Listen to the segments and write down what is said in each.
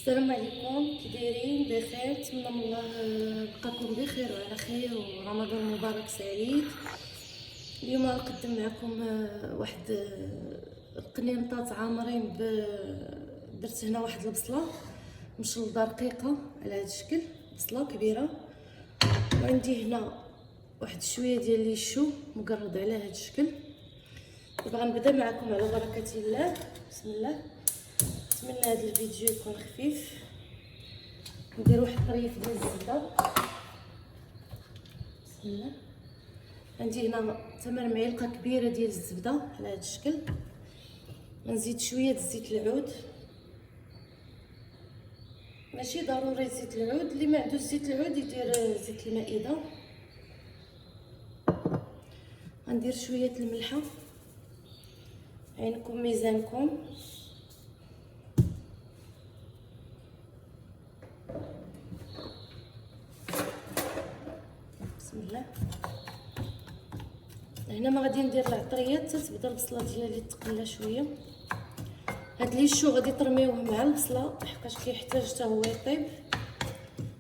السلام عليكم، كي دايرين؟ بخير؟ نتمنى من الله بقاكم بخير وعلى خير ورمضان مبارك سعيد. اليوم غنقدم معكم واحد القنينطات عامرين درت هنا واحد البصله مشلضه رقيقه على هذا الشكل، بصله كبيره، وعندي هنا واحد شويه ديال لي شو مقرض على هذا الشكل. دابا غنبدا معكم على بركه الله. بسم الله. نتمنى هذا الفيديو يكون خفيف. ندير واحد الطريف ديال الزبده. بسم الله. عندي هنا 8 معالق كبيره ديال الزبده على هذا الشكل. غنزيد شويه زيت العود، ماشي ضروري زيت العود، اللي ما عندوش زيت العود يدير زيت المائده. غندير شويه الملحه، عينكم ميزانكم. بسم الله. هنا ما غادي ندير العطريات حتى تبدا البصله ديالي تقلى شويه. هاد لي شو غادي ترميوه مع البصله حيت كيحتاج حتى هو يطيب.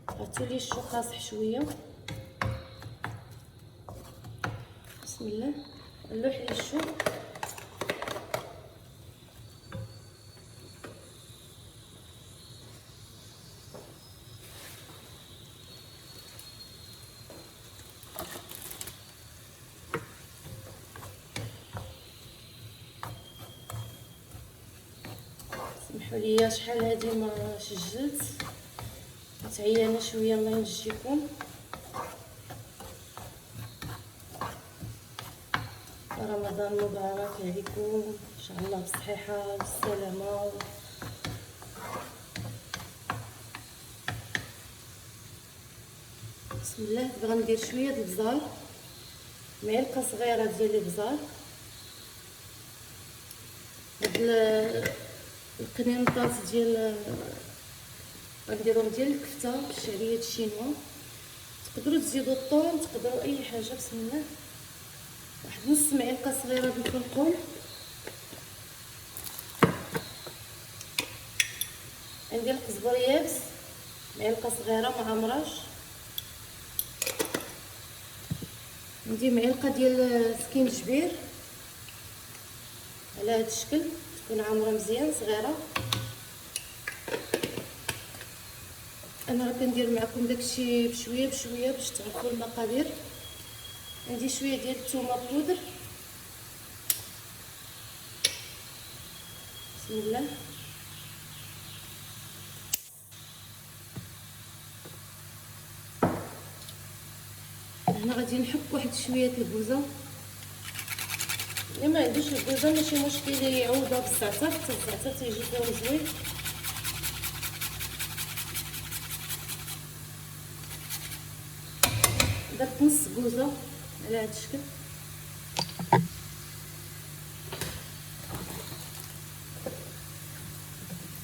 عرفتوا لي الشو قاصح شويه. بسم الله. نلوح لي الشو. سمحوا لي شحال هادي ما سجلت، متعيانه شويه، الله ينجيكم. رمضان مبارك عليكم ان شاء الله بالصحيحه والسلامه. بسم الله. دابا غندير شويه د البزار، معلقه صغيره ديال البزار. هاد القنينطات ديال غنديروهم ديال الكفته بالشعريه الشينوا. تقدروا تزيدوا الثوم، تقدروا اي حاجه. بسم الله. واحد نص معلقه صغيره د الكركم. عندي القزبر يابس معلقه صغيره ما عمراش. عندي معلقه ديال سكينجبير على هذا الشكل، تكون عامره مزيان صغيره. انا راه كندير معكم داكشي بشويه بشويه باش تعرفوا المقادير. عندي شويه ديال الثومه بودر. بسم الله. هنا غادي نحك واحد شويه البوزه. اللي ما عندوش البوزه ماشي مشكل يعوضها بالزعتر، حتى الزعتر تيجي فيهم زوين. درت نص بوزه على هذا الشكل.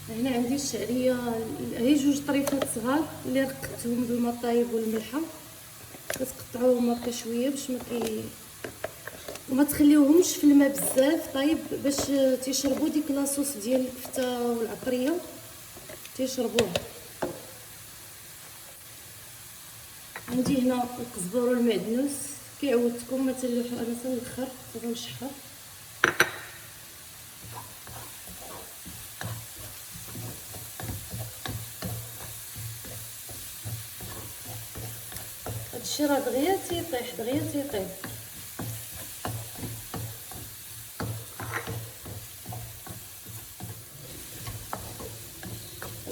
هنا عندي الشعريه، هي جوج طريفات صغار اللي رققتهم بالماء الطايب والملحه. كتقطعوهم هكا شويه باش وما تخليوهمش في الماء بزاف طيب، باش تيشربوا ديك لاصوص ديال الكفته والعطريه تيشربوها. عندي هنا القزبر والمعدنوس كيعودتكم، ما تلوحوا، انا تنلخر تنشحر. هادشي راه دغيا تيطيح، دغيا تيطيب.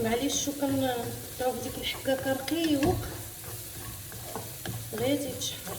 معليش شو كنقطعو بديك الحكاكه رقيق دغيا تيتشحر.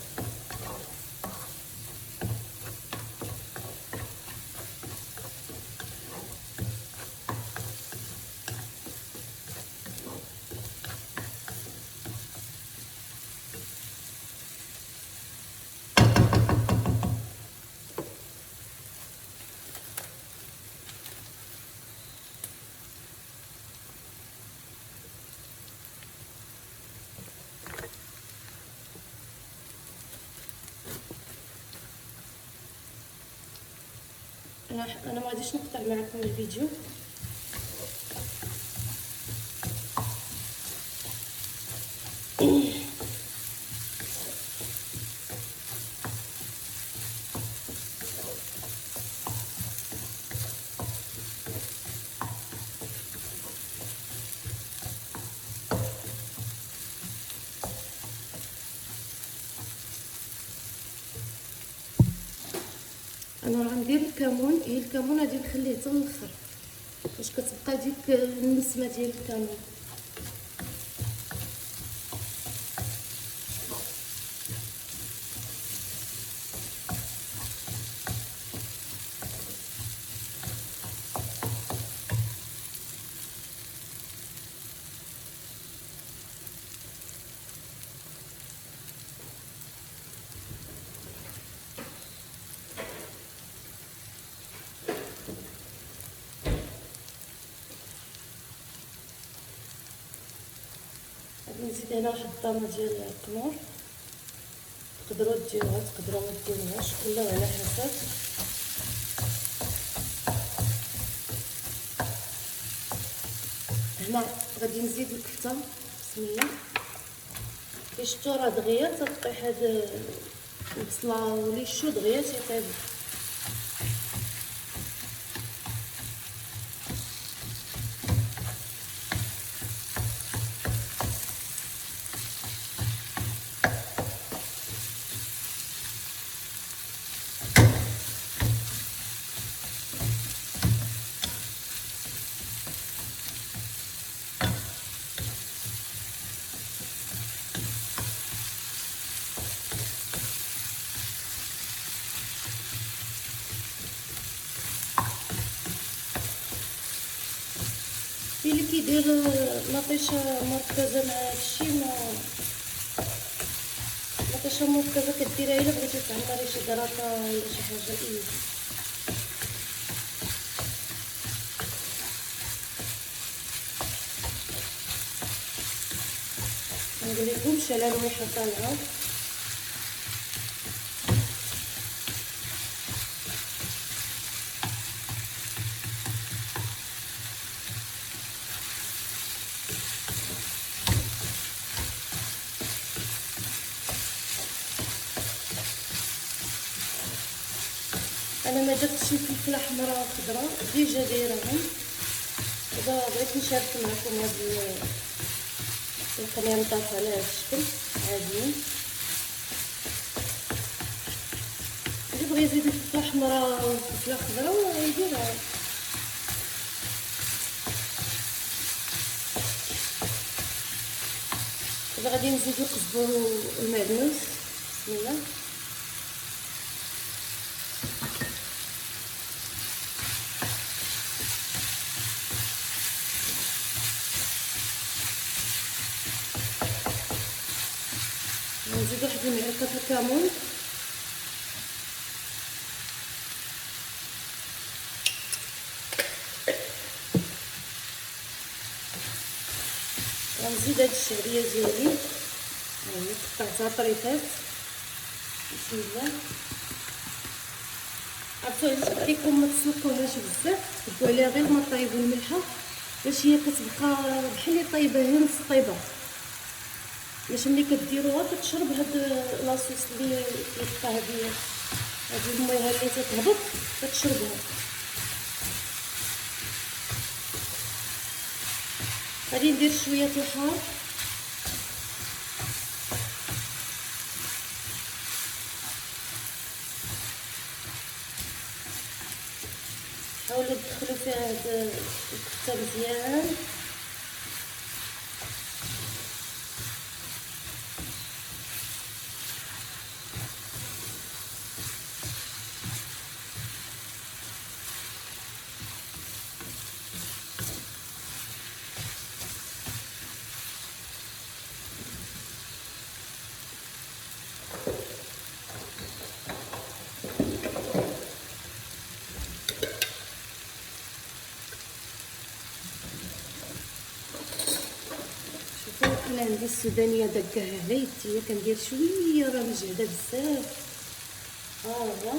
انا ما غاديش نقطع معكم الفيديو. انا راه ندير الكمون. الكمون غادي نخليه حتى الاخر باش كتبقى ديك النسمه ديال الكمون. غادي نزيد هنا واحد الطامه ديال التمر، تقدروا ديروها تقدروا ما ديروهاش، كله على حسب. هنا غادي نزيد الكفته. بسم الله. كي شفتوا راه دغيا تطيح هاد البصله وليشو دغيا تيطيب. اللي كيدير مطيشه مركزه مع هادشي، مطيشه مركزه كديرها الا بغيتي تعمري شي كراطه ولا شي حاجه ايزي. نقول لكم شعله الملح طالعه. انا ما درتش الفلفل احمر وخضراء، ديجا دايرهم. دابا بغيت نشارك معكم هاد القميمطات على هاد الشكل عاديين. اللي بغى يزيد الفلفله حمراء والفلفله خضراء يديرها. دابا غادي نزيدو القزبر والمعدنوس. بسم الله. نزيد واحد المعلقه الكمون. غنزيد هاد الشعريه ديالي، هاني قطعتها طريفات. بسم الله. عرفتوا علاش قلت لكم ما تسلقوهاش بزاف، دوا عليها غير الماء طايب والملحه باش هي كتبقى بحال اللي طايبه هي نص طايبه، باش ملي كديروها كتشرب هاد لاصوص اللي كيبقى هاد المياه اللي تتهبط كتشربها. غادي ندير شويه الحار. حاولوا تدخلوا فيها هاد الكفته مزيان. انا عندي السودانيه دقاها على يدي، كندير شويه راه مجهده بزاف. ها هو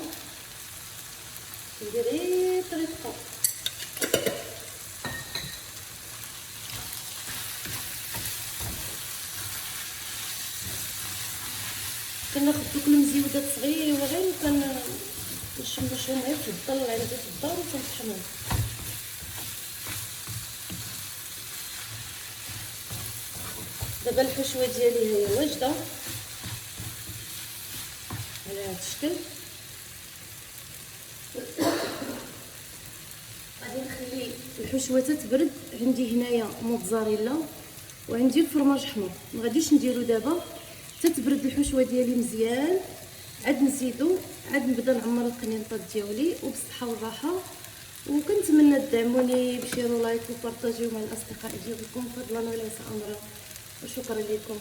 كندير غير طريقه. كناخذ دوك المزيودات صغيورين كنشمشهم غير في الظل عندي في الدار وكنطحنهم. دابا الحشوه ديالي هي واجده على هذا الشكل. غادي نخلي الحشوه تتبرد. عندي هنايا موتزاريلا وعندي الفرماج حمر، ما غاديش نديرو دابا، تتبرد الحشوه ديالي مزيان عاد نزيدو، عاد نبدا نعمر القنينطات ديالي. وبالصحه والراحه، وكنتمنى تدعموني بشيرو لايك وبارطاجيو مع الاصدقاء ديالكم فضلا وليس امرا، وشكرا لكم.